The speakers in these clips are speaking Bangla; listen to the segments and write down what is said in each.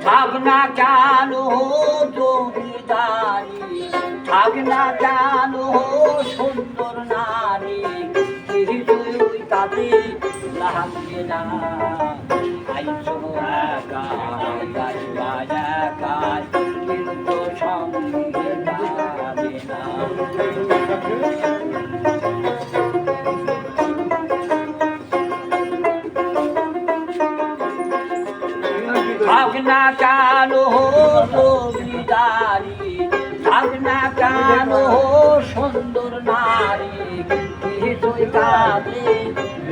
থাকনা কেন জমিদারি, থাকনা কেন সুন্দর নারী, কিছুই তাতে লাগবে না। আইসো একা গাইবা একা, কিন্তু সঙ্গে যাবে না। থাকনা কেন জমিদারি, থাকনা কেন সুন্দর নারী, কিছুই কাজে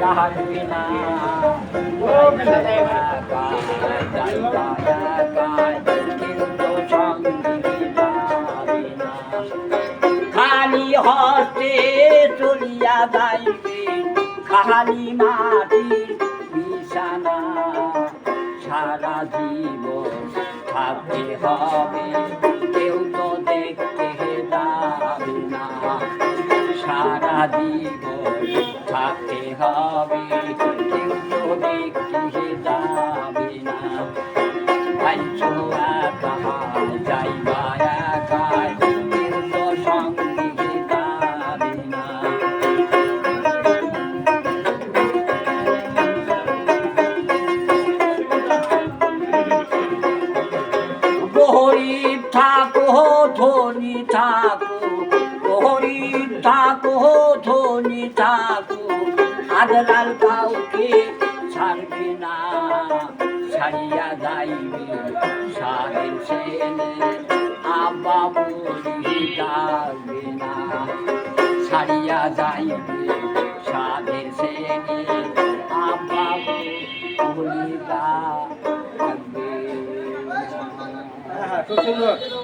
লাগবে না। খালি হস্তে চলিয়া যাইবে, খালি মাটির বিছানা, সারা জীবন থাকতে হবে, কেউ তো দেখতে যাবে না। সারা জীবন থাকতে হবে, কেউ তো দেখতে যাবে না। আইসো একা যাইবা একা, কেউ তো সঙ্গে যাবে না। গরিব থাকো ধনী থাকো, গরিব থাকো ধনী থাকো, আজকাল কাউকে ছাড়বে না। ছাড়িয়া যাইবে সাহেব ছেলে, আব্বা বলি ডাকবে না। ছাড়িয়া যাইবে সাহেব ছেলে, আব্বা বলি ডাকবে না।